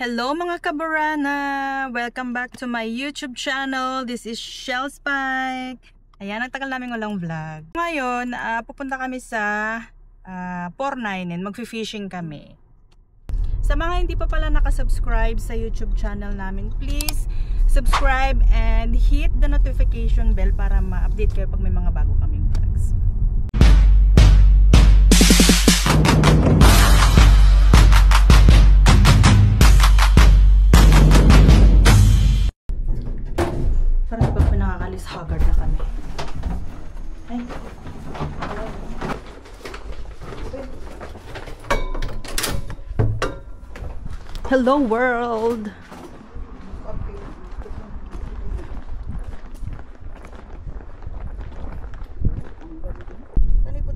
Hello mga kabarana! Welcome back to my YouTube channel. This is Shell Spike. Ayan, ang tagal namin walang vlog. Ngayon, pupunta kami sa Pornainen. Magfi-fishing kami. Sa mga hindi pa pala nakasubscribe sa YouTube channel namin, please subscribe and hit the notification bell para ma-update kayo pag may mga bago kaming vlogs. Parang di ba pinakakalis, haggard na kami. Ay. Hello world!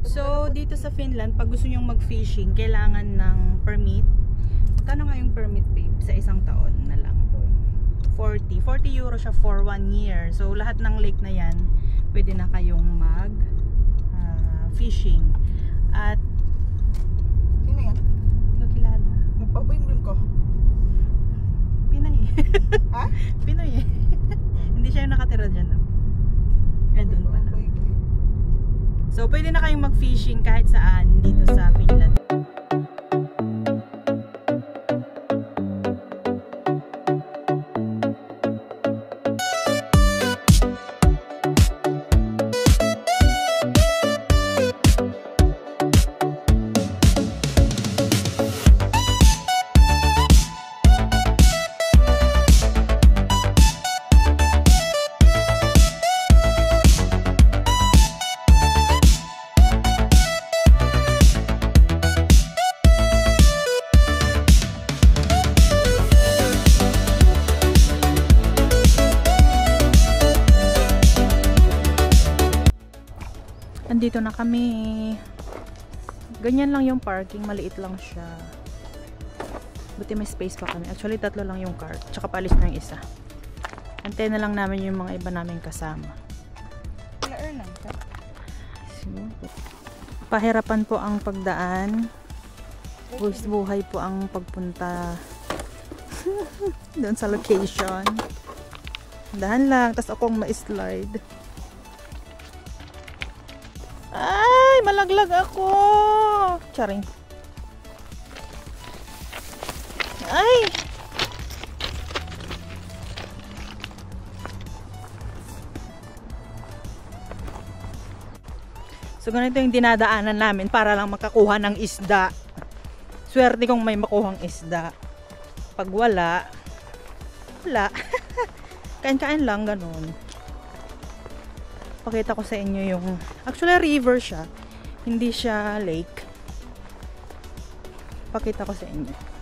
So, dito sa Finland, pag gusto nyong mag-fishing, kailangan ng permit. Kano nga yung permit, babe? Sa isang taon na lang. 40 euro siya for 1 year. So lahat ng lake na yan pwede na kayong mag fishing. At sino yan? hindi ko kilala. Nagpapainggol ko. Pinay. Ha? Pinoy eh. Hindi siya yung nakatira dyan. Doon pala. So pwede na kayong mag fishing kahit saan dito sa Finland. Andito na kami. Ganyan lang yung parking, maliit lang siya. Buti may space pa kami. Actually, 3 lang yung car. Tsaka paalis na yung isa. Antay na lang namin yung mga iba namin kasama. Kailan lang ka? Pahirapan po ang pagdaan. Buhay po ang pagpunta doon sa location. Dahan lang, tas akong ma-slide. Ay, malaglag ako. Charing. Ay. So ganito yung dinadaanan namin para lang makakuha ng isda. Swerte kung may makuhang isda. Pag wala, wala. Kain-kain lang, ganun. Pakita ko sa inyo yung actually river siya, hindi siya lake. Pakita ko sa inyo.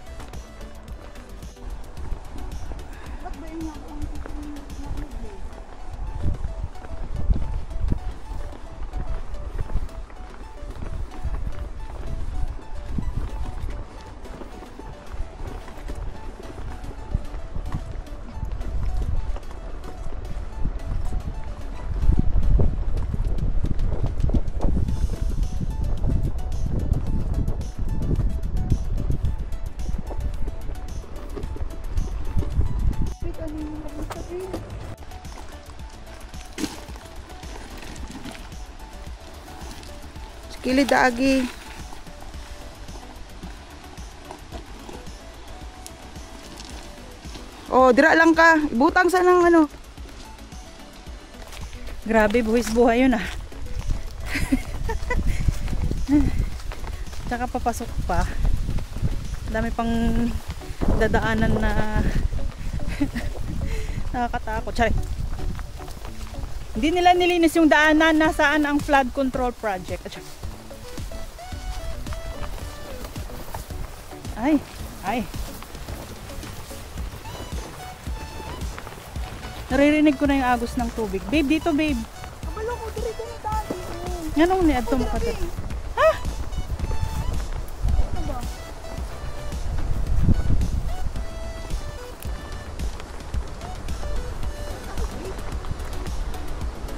Kilid agi. Oh, dira lang ka. Ibutang sa nang ano. Grabe, buhay yun ah. Tsaka papasok pa. Dami pang dadaanan na nakakatakot. Tsari. Hindi nila nilinis yung daanan na saan ang flood control project. Ay, ay. Naririnig ko na yung agos ng tubig. Babe, dito babe. Kabalo ko, diri ko na dati. Ganong ni adto makatat. Ha? Ano ba?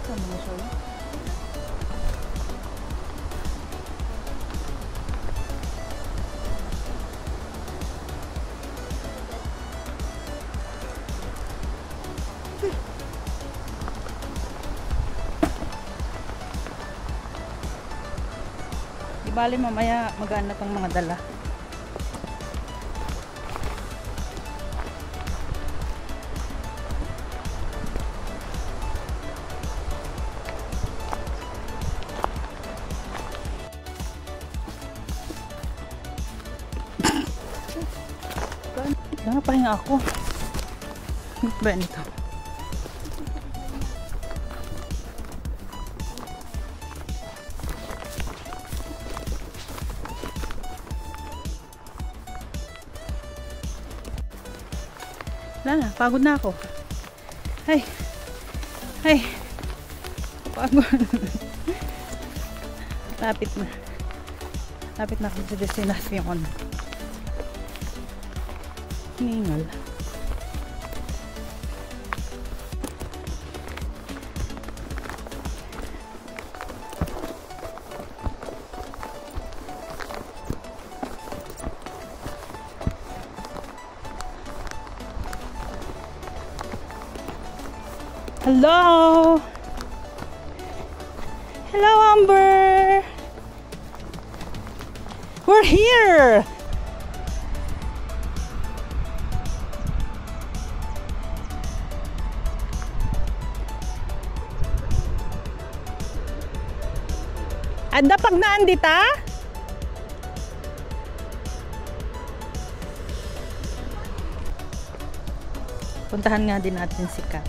Saan mo siya? bali mamaya magaan na tong mga dala. Pahinga ako. Ba nito? Wala na, pagod na ako. Ay. Ay. Pagod. Lapit na. Lapit na ako sa destinasyon. Ningal. Hello! Hello, Amber! We're here! Ada pag naandita? Puntahan nga din natin si Kat.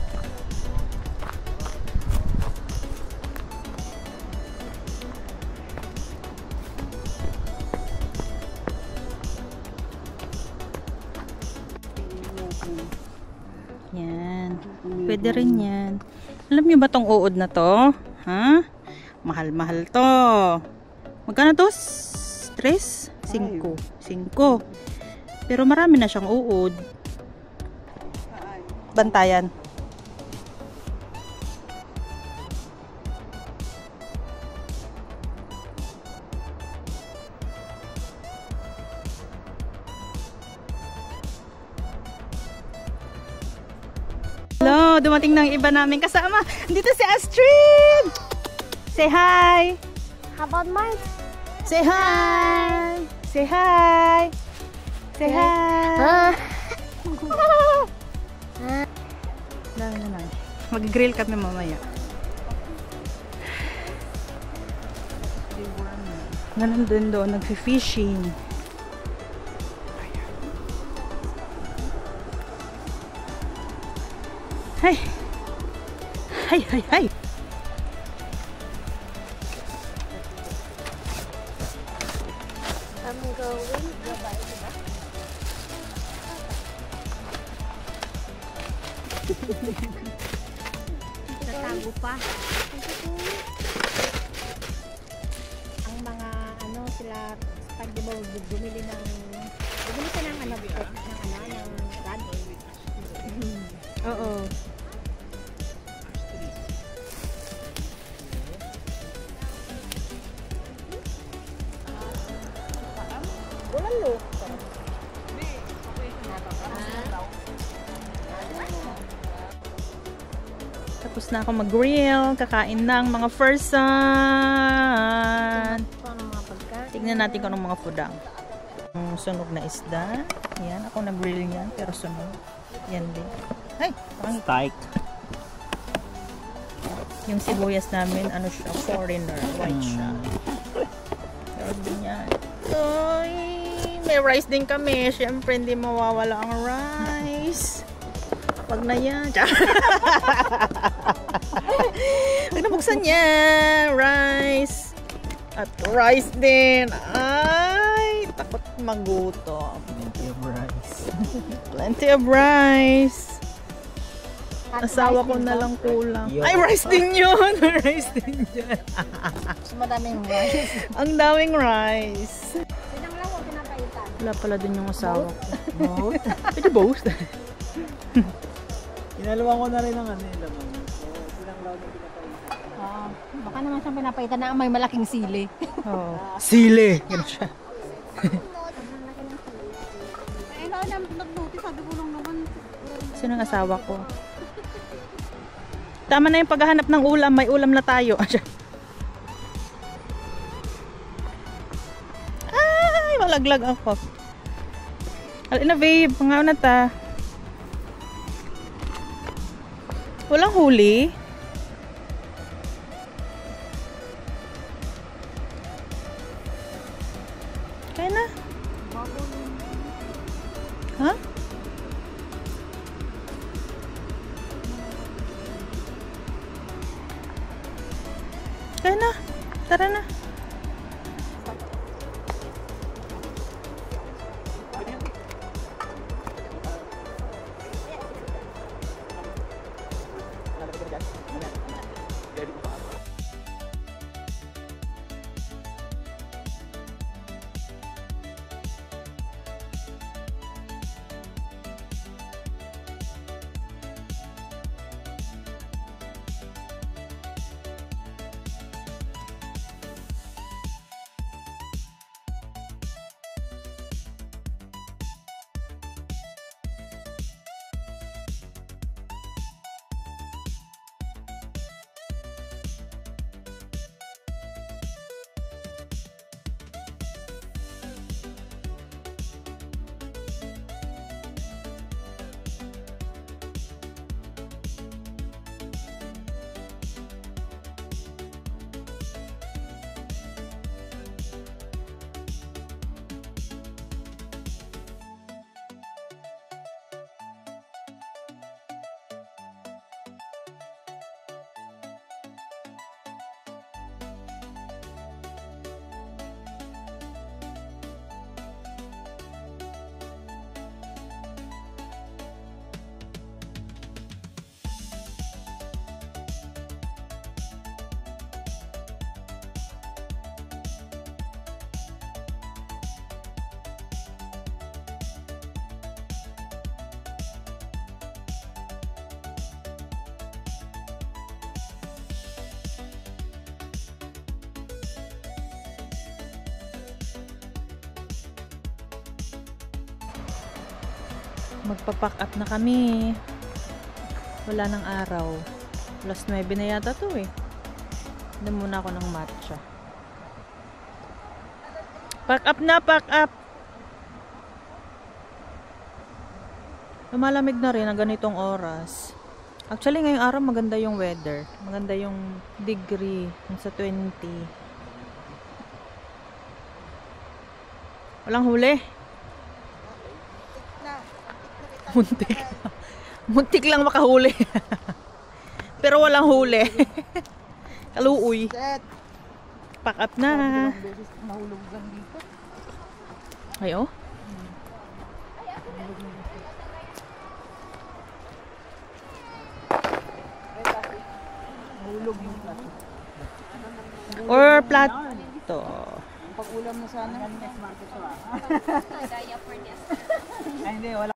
Yan. Pwede rin yan. Alam niyo ba tong uod na to? Ha? Mahal-mahal to. Magkano to? 3? 5. 5. Pero marami na siyang uod. Bantayan. Hello, dumating ng iba namin kasama. Dito si Astrid. Say hi. How about mine? Say hi. Say hi. Say hi. Dami naman. Mag-grill kami mamaya. Ganun din doon, nag-fishing. Hi. Hi, hi, hi. I'm going. Tatago pa. Ang mga ano sila pag di ba bumili ka ng ano ng rad. Oo. Bulalo. Tapos na ako mag-grill, kakain ng mga person. Tignan natin kung anong mga fudang. Sunog na isda. Yan, ako nag-grill yan, pero sunog. Yan din. Ay, Steak. yung sibuyas namin, ano siya, foreigner, white siya. Meron din yan. Ay, may rice din kami. Siyempre, hindi mawawala ang rice. Pag na yan. Pag nabuksan yan, rice. At rice din. Ay, takot magutom. Plenty of rice. Plenty of rice. Asawa ko na lang kulang. Yo. Ay, rice din yun. Rice din yan. Madaming rice. Ang daming rice. Sinang lang huwag pinapaitan. Wala pala dun yung asawa ko. Both? Pwede both. Inaluwan ko na rin ang ano yung laman. So, silang raw na pinapaitan. Baka naman siyang pinapaitan na may malaking sili. Oh. Sili. Yan siya. Eh, nag-notice, sabi ko lang naman. Sino ang asawa ko? Tama na yung paghahanap ng ulam. May ulam na tayo. laglag ako. Alin na babe, pangaw na ta. Walang huli. Kaya na. Ha? Kaya na. Tara na. Magpa-pack up na kami. Wala ng araw. Alas 9 na yata to eh. Hindi muna ako ng matcha. Pack up na, pack up! Lumalamig na rin ang ganitong oras. Actually, ngayong araw maganda yung weather. Maganda yung degree. Sa 20. Walang huli. Muntik. Muntik lang makahuli. Pero walang huli. Kaluoy. Set. Pack up na. Dalawang beses nahulog lang dito. Ayo. Nahulog yung plato. Or plato. Pag-ulam na sana. Ay, hindi, wala.